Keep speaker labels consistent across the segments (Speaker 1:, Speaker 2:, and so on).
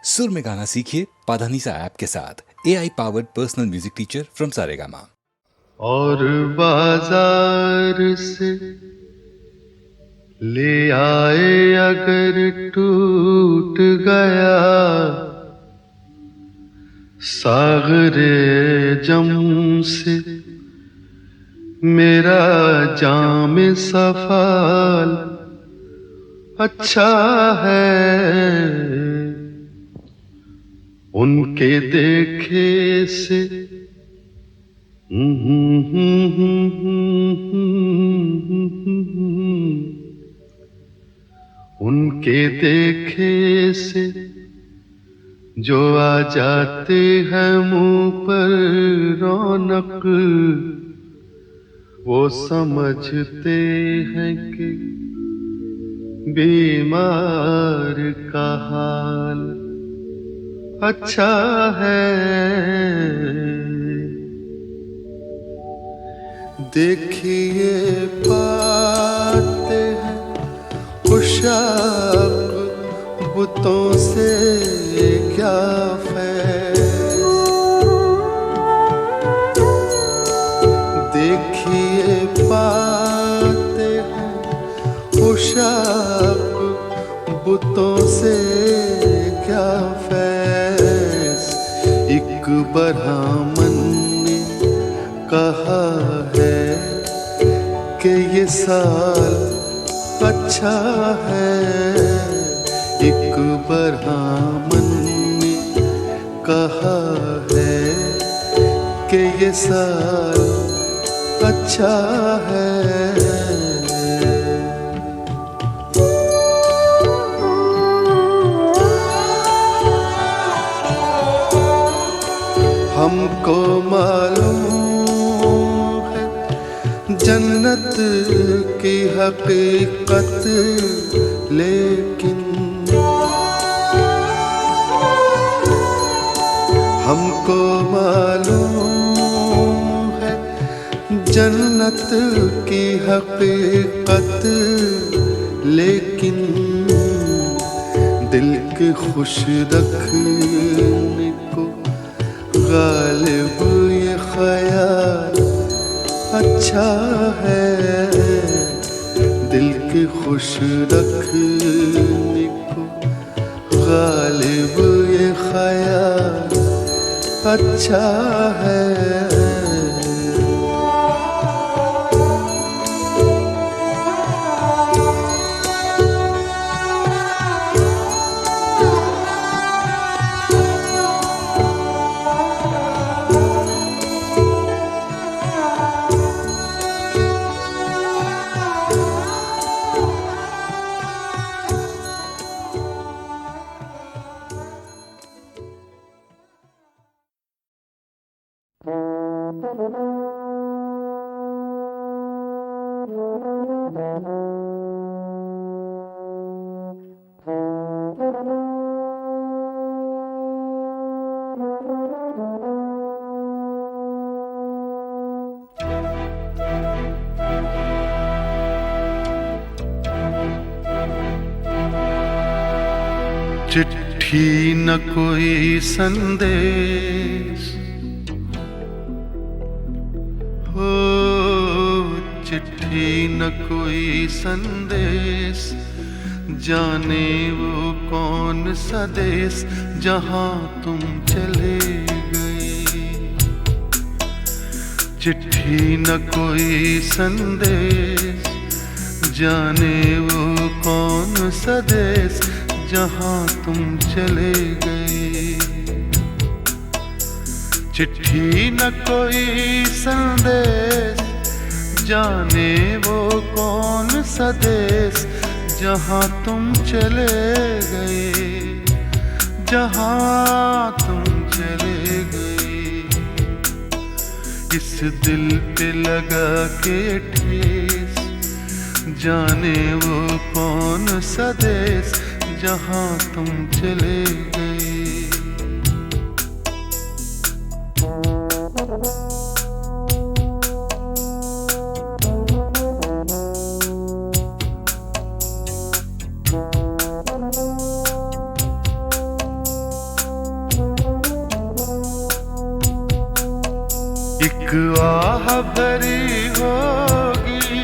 Speaker 1: सुर में गाना सीखिए पाधानीसा ऐप के साथ। AI powered personal music teacher from Saregama.
Speaker 2: और बाजार से ले आए अगर टूट गया सागरे जम से मेरा जाम सफाल अच्छा है। उनके देखे से उनके देखे से जो आ जाते हैं मुंह पर रौनक, वो समझते हैं कि बीमार का हाल अच्छा है। देखिए पाते हैं खुशाक बुतों से क्या फैज़। देखिए पाते हैं खुशाक बुतों से क्या फैज़। एक ब्राह्मण ने कहा है कि ये साल अच्छा है। एक ब्राह्मण ने कहा है कि ये साल अच्छा है। हमको मालूम है जन्नत की हकीकत, लेकिन हमको मालूम है जन्नत की हकीकत, लेकिन दिल के खुश रखने को गालिब ये ख्याल अच्छा है। दिल के खुश रखने को गालिब ये ख्याल अच्छा है। चिट्ठी न कोई संदेश हो, चिट्ठी न कोई संदेश, जाने वो कौन सा देश जहां तुम चले गए। चिट्ठी न कोई संदेश, जाने वो कौन सा देश जहां तुम चले गए। चिट्ठी न कोई संदेश, जाने वो कौन सा देश जहां तुम चले गए, जहां तुम चले गए। इस दिल पे लगा के ठेस, जाने वो कौन सा देश जहां तुम चले गए। एक आह भरी होगी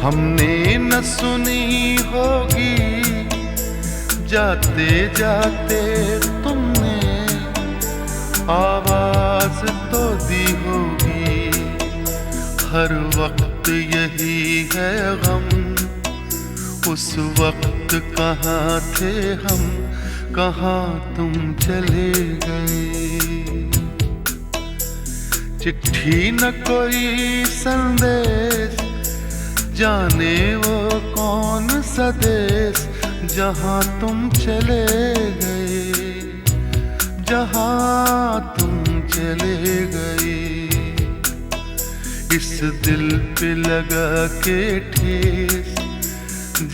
Speaker 2: हमने न सुनी होगी, जाते जाते तुमने आवाज तो दी होगी। हर वक्त यही है गम, उस वक्त कहाँ थे हम, कहाँ तुम चले गए। चिट्ठी न कोई संदेश, जाने वो कौन सा देश, जहाँ तुम चले गए, जहाँ तुम चले गए। इस दिल पे लगा के ठेस,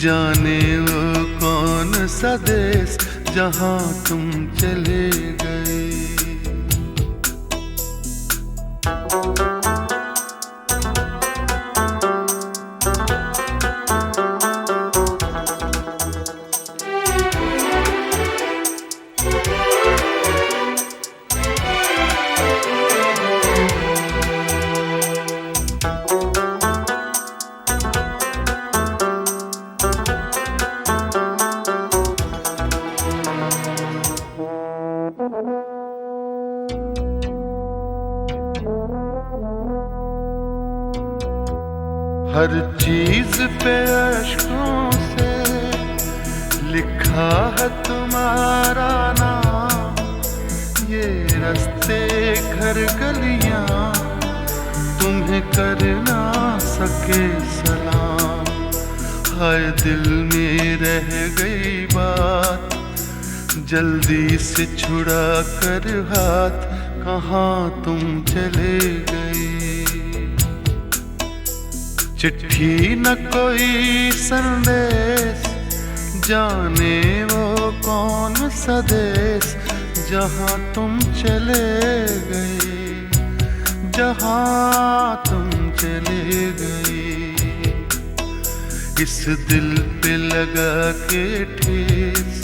Speaker 2: जाने वो कौन सा देश, जहाँ तुम चले गए। हर चीज पे अश्कों से लिखा है तुम्हारा नाम, ये रास्ते घर गलियां तुम्हें कर ना सके सलाम। हाय दिल में रह गई बात, जल्दी से छुड़ा कर हाथ, कहाँ तुम चले गए। चिट्ठी न कोई संदेश, जाने वो कौन सा देश, जहाँ तुम चले गए, जहाँ तुम चले गए। इस दिल पे लगा के ठेस,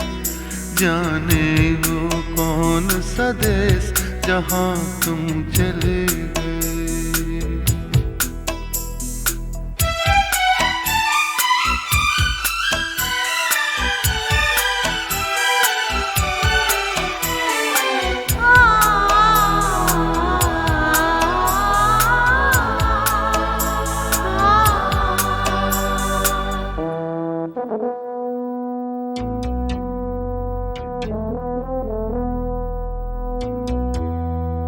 Speaker 2: जाने वो कौन सा देश, जहाँ तुम चले गए।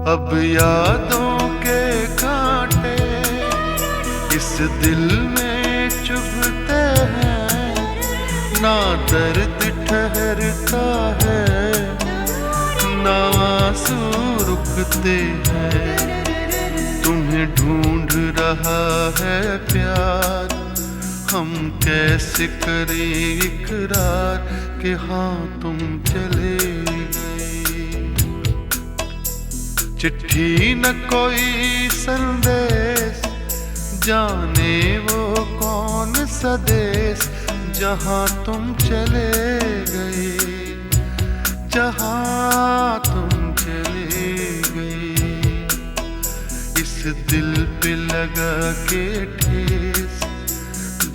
Speaker 2: अब यादों के कांटे इस दिल में चुभते हैं, ना दर्द ठहरता है, ना आंसू रुकते हैं। तुम्हें ढूंढ रहा है प्यार, हम कैसे करें इकरार कि हाँ तुम चले गए। चिट्ठी न कोई संदेश, जाने वो कौन सा देश, जहाँ तुम चले गए, जहाँ तुम चले गए। इस दिल पे लगा के ठेस,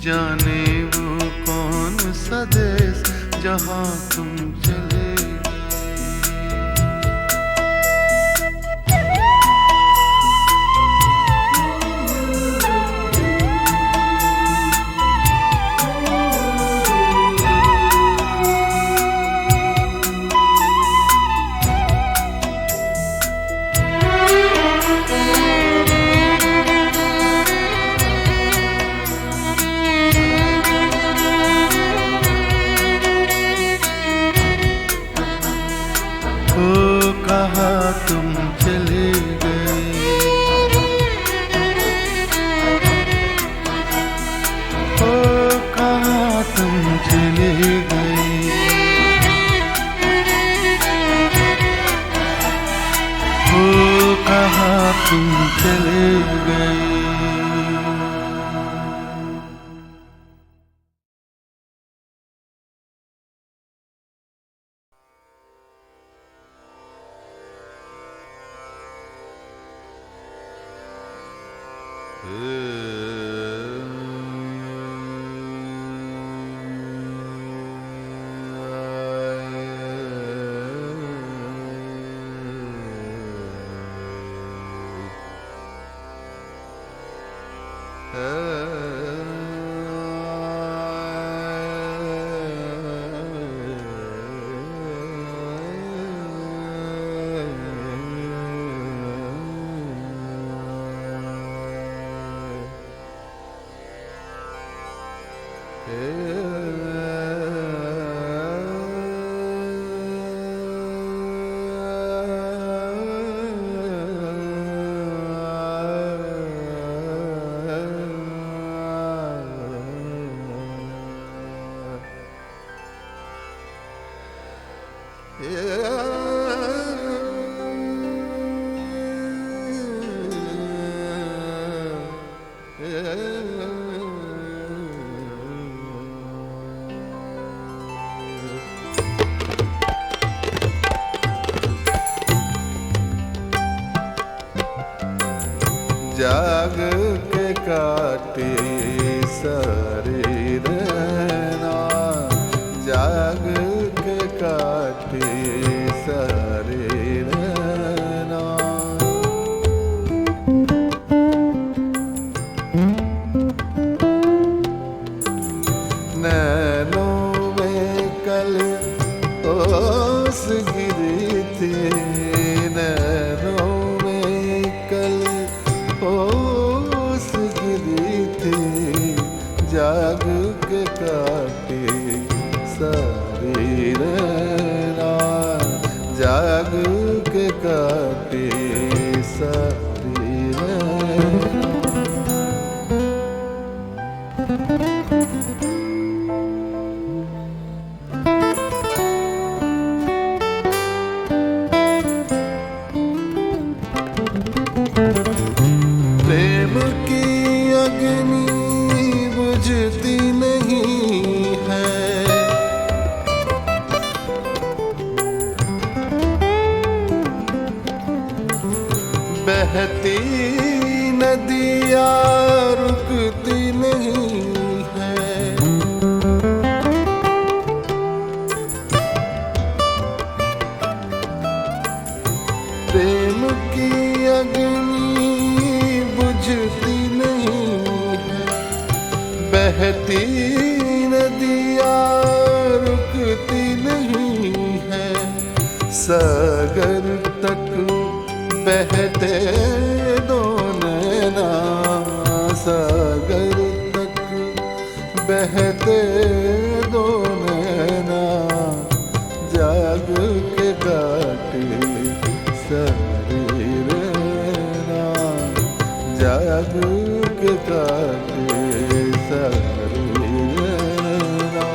Speaker 2: जाने वो कौन सा देश, जहाँ तुम चले गए। कहाँ तुम चले गए, ओ कहाँ तुम चले गए। ओ कहाँ तुम चले गए। जाग के काटे सारे रहना, जाग के काटे सारे रहना। नैनों में कल ओस गिरी थी, नैनों में कल ओस गिरी थी, जाग के काटे सारी रहना, जाग के काटे सारी रहना। प्रेम की अग्नि बुझती नहीं है, बहती नदियाँ रुकती नहीं है। प्रेम की अग्नि बुझती नहीं है, बहती नदियाँ रुकती नहीं है। सागर तक बहते दो नैना, सागर तक बहते दो नैना, जाग के काटे सारी रहना, जाग के काटे सारी रहना।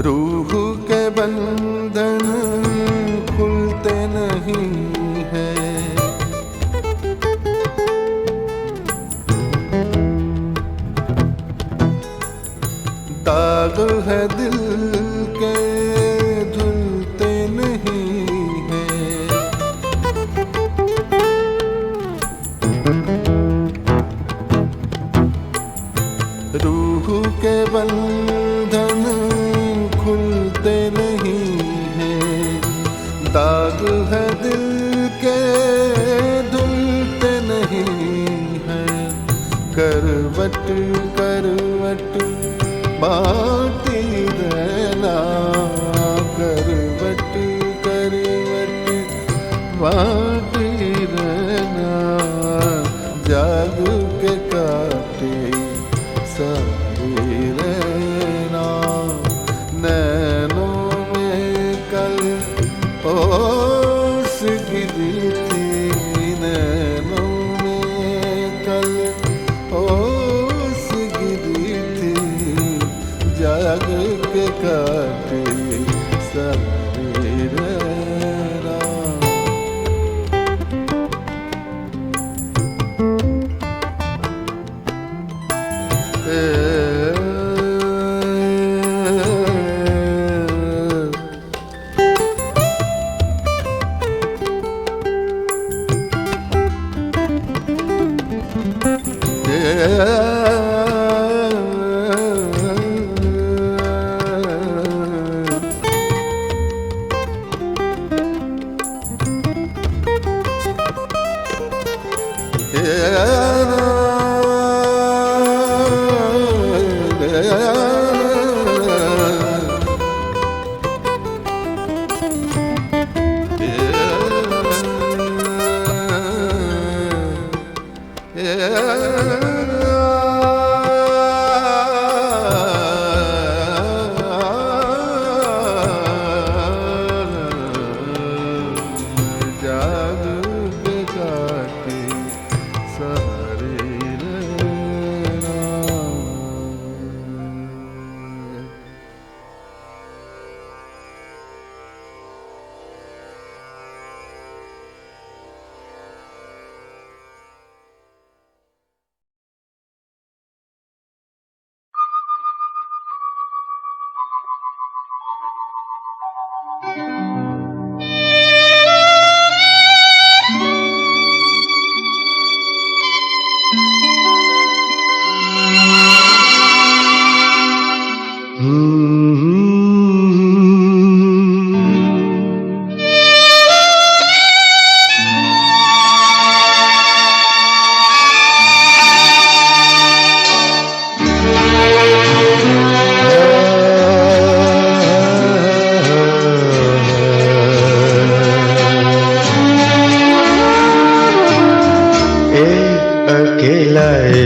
Speaker 2: रूह के बंधन खुलते नहीं है, दाग है दिल के धुलते नहीं है। रूह के बंधन खुलते नहीं है, दाग है दिल के धुलते नहीं है। करवट करवट बाटी रहना, करवट करवट बाटी रहना, जाग के काटे सारी रहना। नैनों में कल ओस गिरी थी, नैनों में कल ओस गिरी थी, जाग के काटे सारी रहना।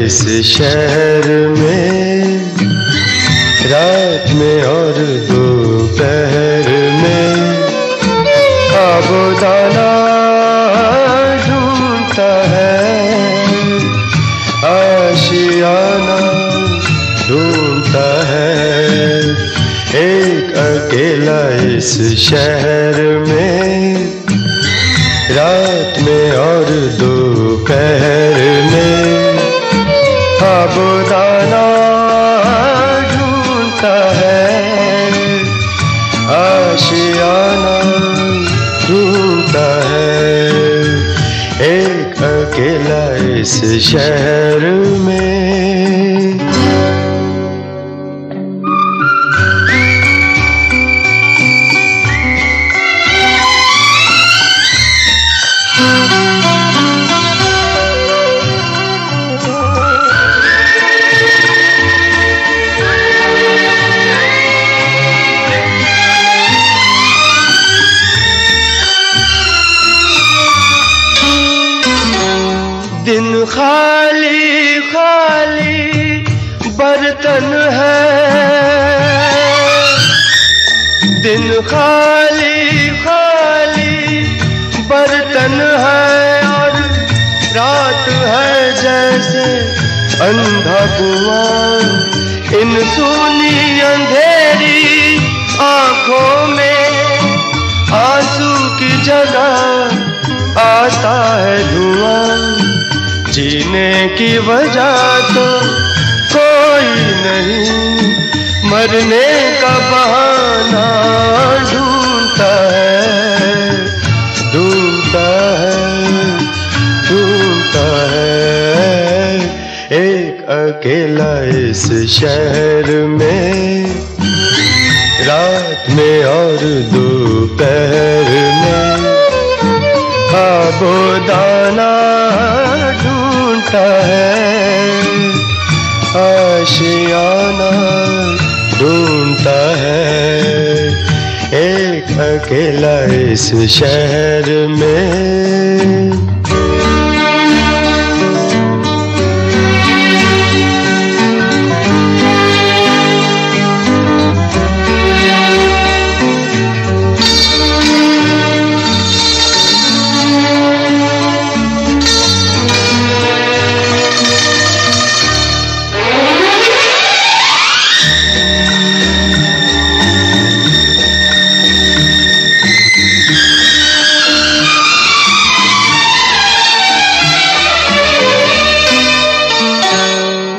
Speaker 3: इस शहर में, रात में और दोपहर में आबोदाना ढूंढता है, आशियाना ढूंढता है। एक अकेला इस शहर में, रात में और दोपहर में आबोदाना ढूंढता है, आशियाना ढूंढता है। एक अकेला इस शहर में। दिन खाली खाली बर्तन है, दिन खाली खाली बर्तन है, और रात है जैसे अंधा कुआं। इन सूनी अंधेरी आंखों में आंसू की जगह आता है धुआं। जीने की वजह तो कोई नहीं, मरने का बहाना ढूंढता है, ढूंढता है, ढूंढता है। एक अकेला इस शहर में, रात में और दोपहर में आबोदाना ढूंढता है, आशियाना ढूंढता है। एक अकेला इस शहर में।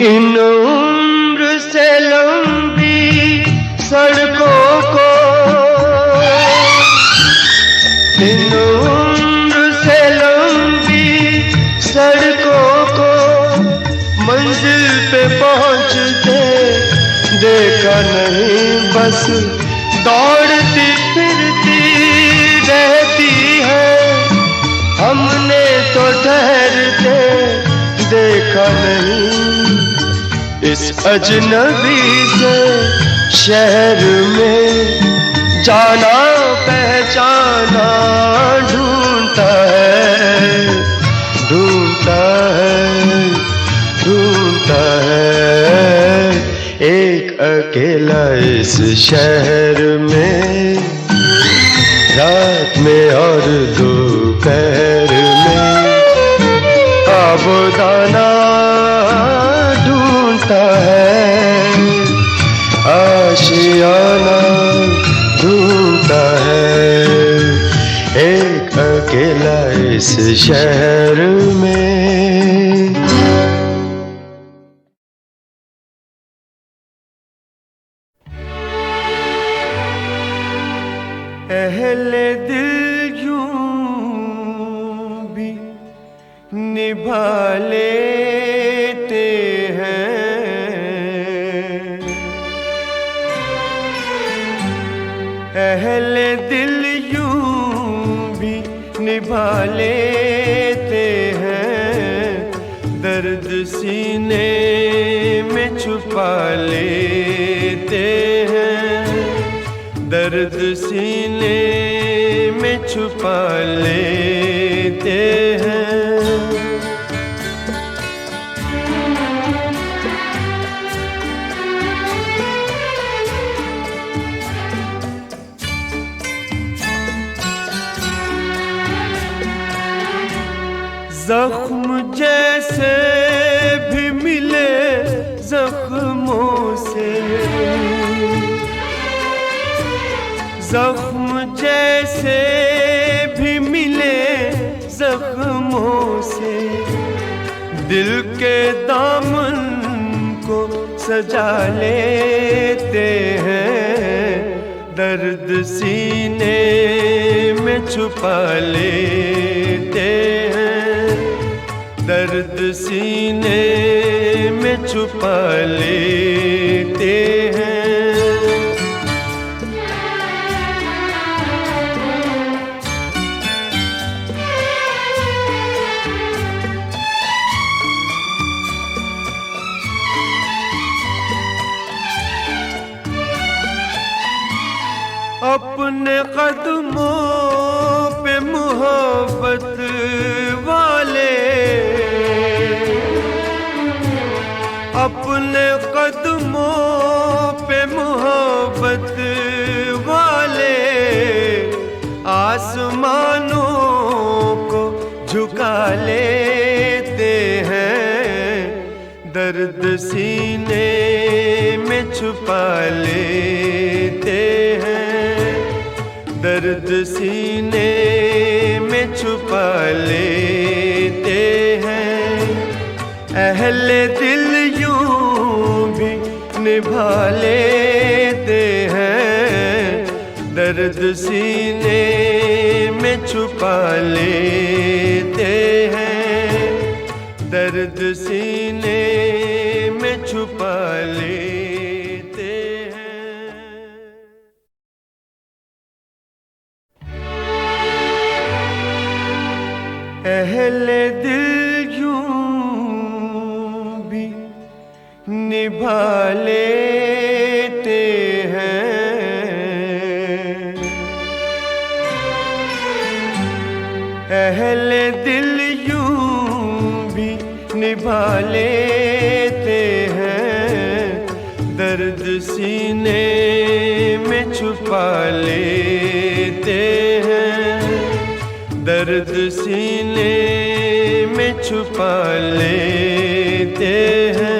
Speaker 3: इन उम्र से लंबी सड़कों को, इन उम्र से लंबी सड़कों को मंजिल पे पहुंचते देखा नहीं। बस दौड़ती फिरती रहती है, हमने तो ठहरते देखा नहीं। इस अजनबी से शहर में जाना पहचाना ढूंढता है, ढूंढता है, ढूंढता है। एक अकेला इस शहर में, रात में और दोपहर में आबोदाना ढूंढता है, आशियाना ढूंढता है। एक अकेला इस शहर में। अहले दिल यूं भी निभा लेते हैं, अहले दिल यूं भी निभा लेते हैं, दर्द सीने में छुपा लेते हैं, दर्द सीने में छुपा लेते हैं।
Speaker 4: जख्म जैसे भी मिले जख्मों से, जख्म जैसे भी मिले जख्मों से, दिल के दामन को सजा लेते हैं, दर्द सीने में छुपा लेते हैं, दर्द सीने में छुपा लेते हैं। अपने कदमों पे मोहब्बत वाले, अपने कदमों पे मोहब्बत वाले, आसमानों को झुका लेते हैं, दर्द सीने में छुपा लेते हैं, दर्द सीने में छुपा लेते हैं। अहले दिल यूं भी निभा लेते हैं, दर्द सीने में छुपा लेते हैं, दर्द सीने में छुपा लेते हैं। अहले दिल यूं भी निभा लेते हैं, अहले दिल यूं भी निभा लेते हैं, दर्द सीने में छुपा लेते हैं, दर्द सीने में छुपा लेते हैं।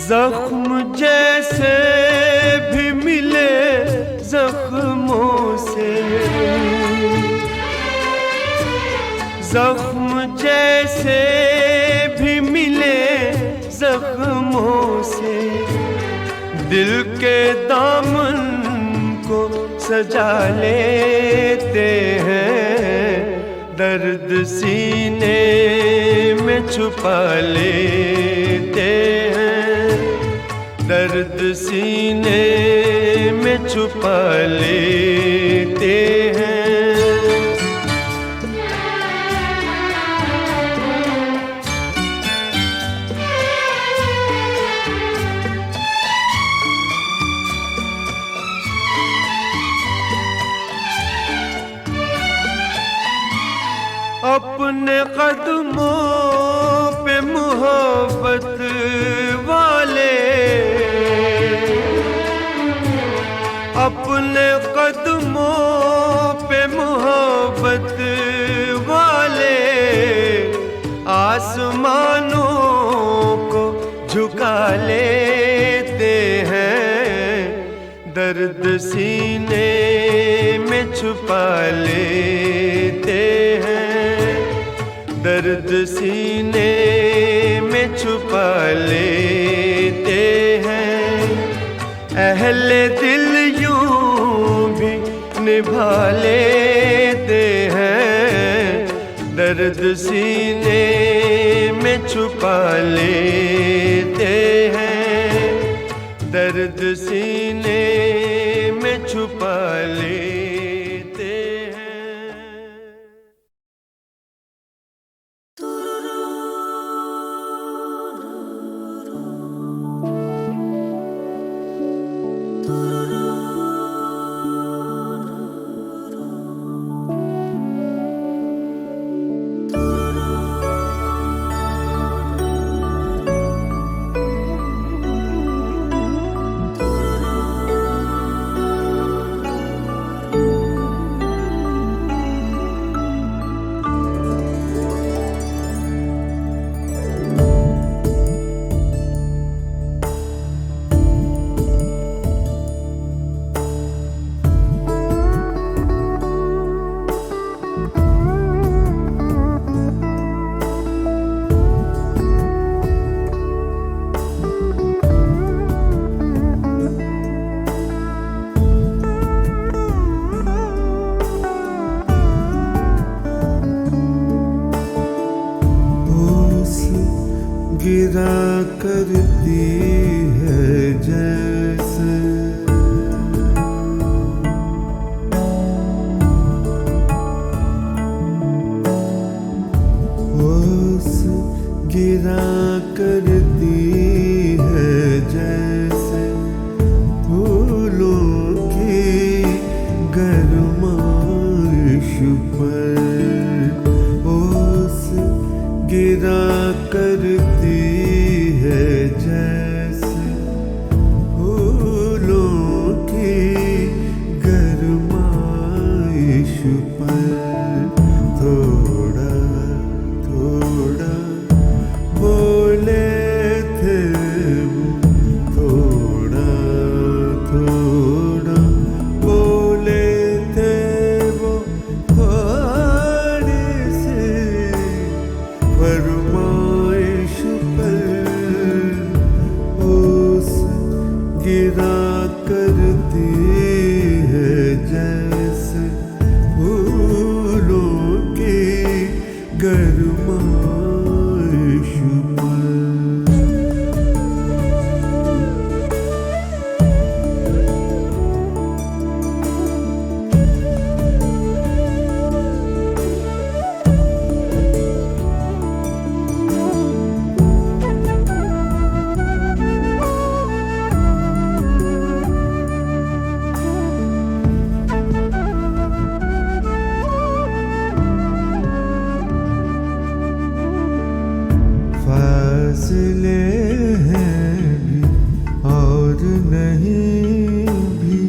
Speaker 4: जख्म जैसे भी मिले जख्मों से, जख्म जैसे भी मिले जख्मों से, दिल के दामन को सजा लेते हैं, दर्द सीने में छुपा लेते हैं, दर्द सीने में छुपा लेते हैं। अपने कदमों पे मोहब्बत वाले, अपने कदमों पे मोहब्बत वाले, आसमानों को झुका लेते हैं, दर्द सीने में छुपा लेते हैं, दर्द सीने में छुपा लेते हैं। अहले दिल यूं भी निभा लेते हैं, दर्द सीने में छुपा लेते हैं, दर्द सीने में छुपा लेते हैं। गिरा करती है जैसे ओस गिरा करती है जैसे फूलों की गरमाइश पर ओस गिरा करती है जैसे फूलों की गरमाइश पर थोड़ा थोड़ा बोले थे वो थोड़ा थोड़ा बोले थे वो थोड़ी सी फरमाइश पर ओस गिरा करती है जैसे फूलों की गरमाइश पर फासले हैं भी और नहीं भी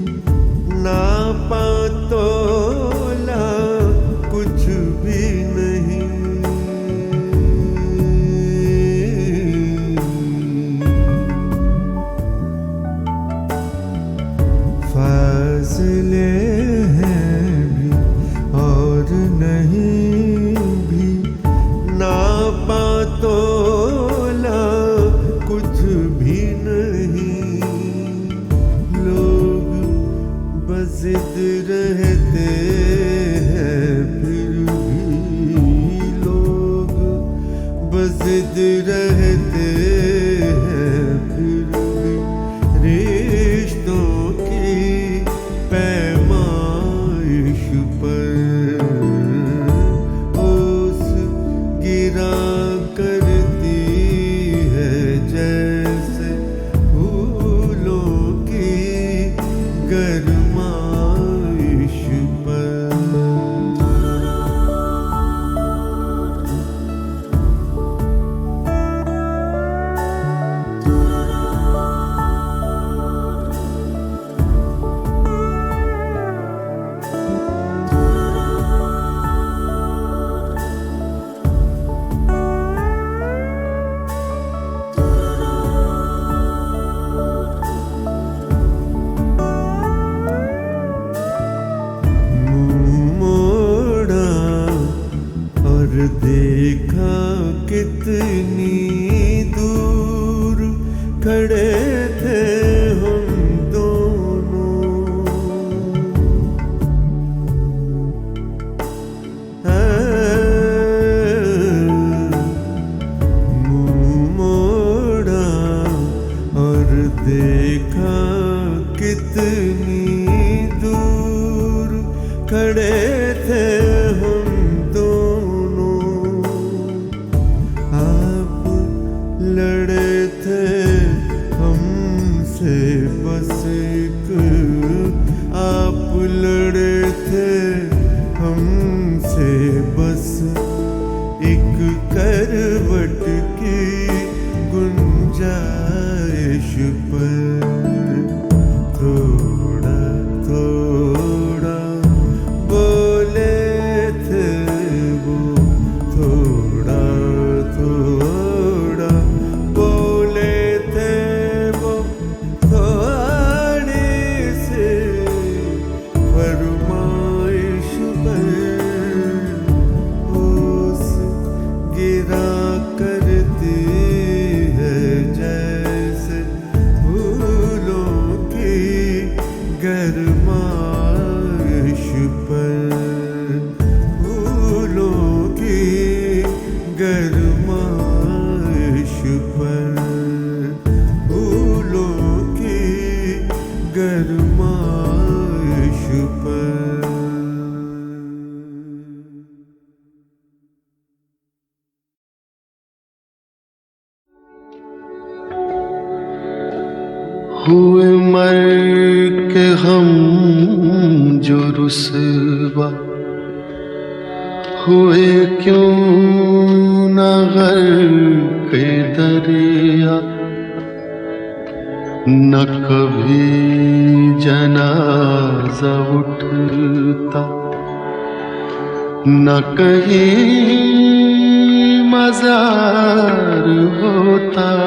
Speaker 4: नापा तोला कुछ भी नहीं फासले हैं भी और नहीं भी नापा तोला कुछ भी नहीं लोग बज़िद रहते हैं फिर भी लोग बज़िद रहते हैं फिर भी रिश्तों की पैमाइश पर ओस गिरा करती है जैसे फूलों की गरमाइश पर मोड़ा और देखा कितनी दूर खड़े थे हम दोनों मुँह मोड़ा और देखा कितनी दूर खड़े थे हम दोनों आप लड़े थे हमसे बस एक आप लड़े थे हमसे बस एक करवट की गुंजाइश पर थोड़ा थोड़ा बोले थे वो थोड़ा थोड़ा बोले थे वो थोड़ी सी फरमाइश पर ओस गिरा करती है जैसे फूलों
Speaker 2: हुए मर के हम जो रुसवा, हुए क्यों न गर्क दरिया, न कभी जनाजा उठता, न कहीं मजार होता।